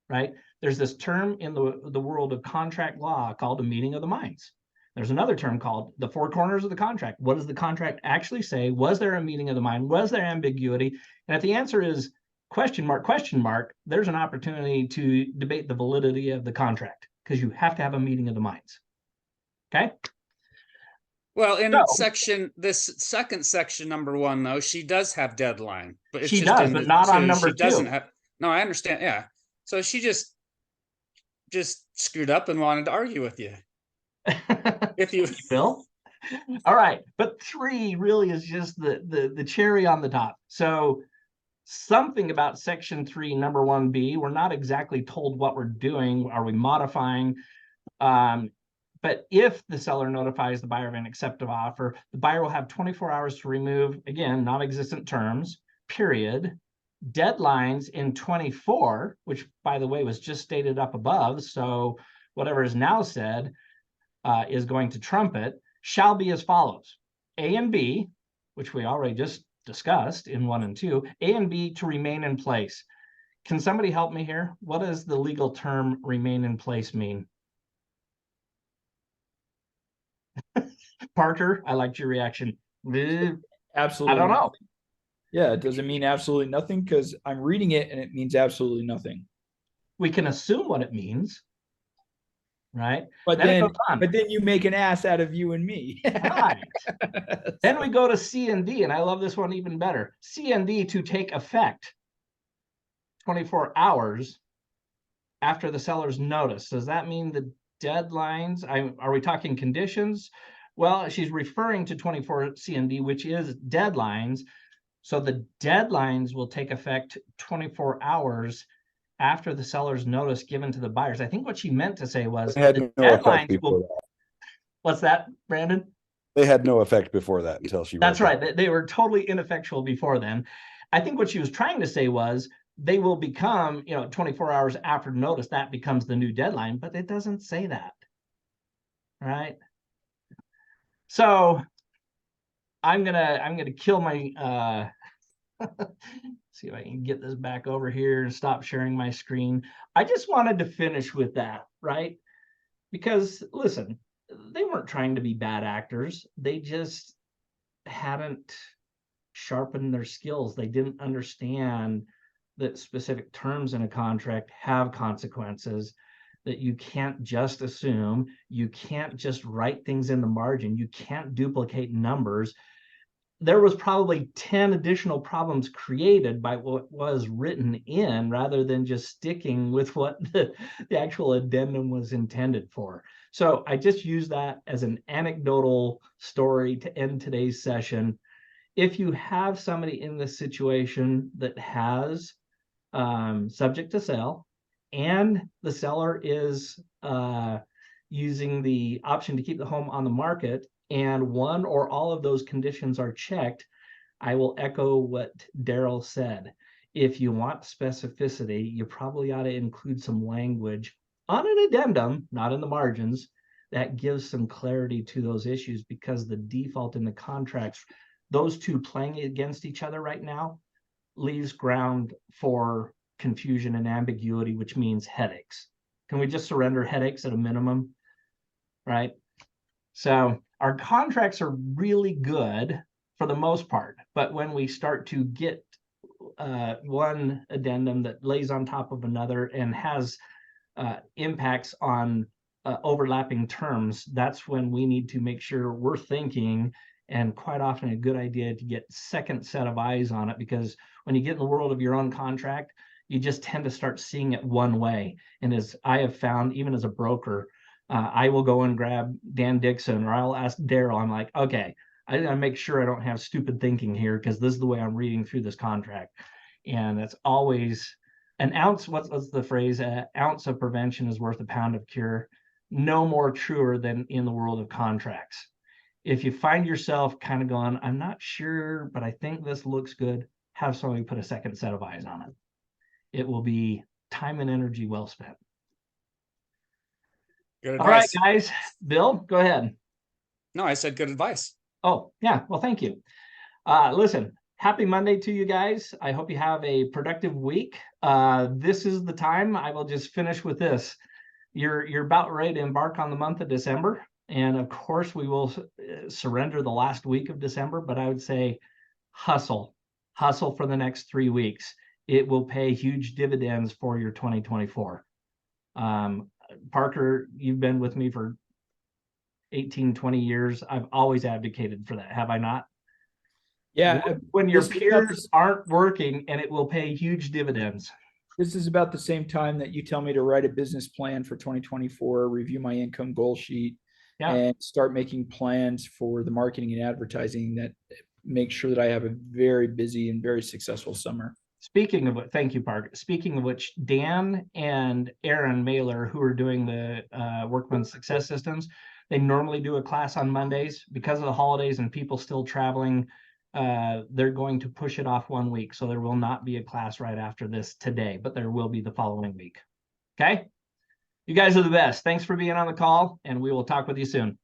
right? There's this term in the world of contract law called a meeting of the minds. There's another term called the four corners of the contract. What does the contract actually say? Was there a meeting of the mind? Was there ambiguity? And if the answer is question mark, there's an opportunity to debate the validity of the contract, because you have to have a meeting of the minds. Okay? Well, in this second section, number 1, though, she does have deadline, but she does, but not on number 2. She doesn't have. No, I understand. Yeah. So she just screwed up and wanted to argue with you. If you will. All right, but 3 really is just the cherry on the top. So something about section 3, number 1B, we're not exactly told what we're doing. Are we modifying? But if the seller notifies the buyer of an accepted offer, the buyer will have 24 hours to remove, again, non-existent terms, period. Deadlines in 24, which, by the way, was just stated up above. So whatever is now said is going to trump it, shall be as follows. A and B, which we already just discussed in 1 and 2, A and B to remain in place. Can somebody help me here? What does the legal term remain in place mean? Parker, I liked your reaction. I Absolutely. don't know. Yeah, it doesn't mean absolutely nothing because I'm reading it and it means absolutely nothing. We can assume what it means, right? But Then it then, goes on. but then you make an ass out of you and me. Right. Then we go to C and D, and I love this one even better. C and D to take effect 24 hours after the seller's notice. Does that mean the deadlines? Are we talking conditions? Well, she's referring to 24 C and D, which is deadlines. So the deadlines will take effect 24 hours after the seller's notice given to the buyers. I think what she meant to say was They had the no effect deadlines before will. that. What's that, Brandon? They had no effect before that until she. That's wrote that. right. They were totally ineffectual before then. I think what she was trying to say was they will become, 24 hours after notice, that becomes the new deadline, but it doesn't say that. Right. So I'm gonna kill my see if I can get this back over here and stop sharing my screen. I just wanted to finish with that, right? Because listen, they weren't trying to be bad actors. They just hadn't sharpened their skills. They didn't understand that specific terms in a contract have consequences, that you can't just assume, you can't just write things in the margin, you can't duplicate numbers. There was probably 10 additional problems created by what was written in rather than just sticking with what the actual addendum was intended for. So I just use that as an anecdotal story to end today's session. If you have somebody in this situation that has subject to sale and the seller is using the option to keep the home on the market, and one or all of those conditions are checked, I will echo what Daryl said. If you want specificity, you probably ought to include some language on an addendum, not in the margins, that gives some clarity to those issues, because the default in the contracts, those two playing against each other right now, leaves ground for confusion and ambiguity, which means headaches. Can we just surrender headaches at a minimum? Right? So our contracts are really good for the most part, but when we start to get one addendum that lays on top of another and has impacts on overlapping terms, that's when we need to make sure we're thinking, and quite often a good idea to get second set of eyes on it, because when you get in the world of your own contract, you just tend to start seeing it one way. And as I have found, even as a broker, I will go and grab Dan Dixon, or I'll ask Daryl. I'm like, okay, I gotta make sure I don't have stupid thinking here, because this is the way I'm reading through this contract. And that's always an ounce. What's the phrase? An ounce of prevention is worth a pound of cure. No more truer than in the world of contracts. If you find yourself kind of going, I'm not sure, but I think this looks good, have somebody put a second set of eyes on it. It will be time and energy well spent. Good All right, advice. guys. Bill, go ahead. No, I said good advice. Oh, yeah. Well, thank you. Listen, happy Monday to you guys. I hope you have a productive week. This is the time. I will just finish with this. You're about ready to embark on the month of December. And of course, we will surrender the last week of December, but I would say hustle for the next 3 weeks. It will pay huge dividends for your 2024. Parker, you've been with me for 18, 20 years. I've always advocated for that. Have I not? Yeah. When your peers aren't working, and it will pay huge dividends. This is about the same time that you tell me to write a business plan for 2024, review my income goal sheet, and start making plans for the marketing and advertising that make sure that I have a very busy and very successful summer. Speaking of what, thank you, Parker. Speaking of which, Dan and Aaron Mailer, who are doing the Workman Success Systems, they normally do a class on Mondays. Because of the holidays and people still traveling, they're going to push it off 1 week. So there will not be a class right after this today, but there will be the following week. Okay? You guys are the best. Thanks for being on the call, and we will talk with you soon.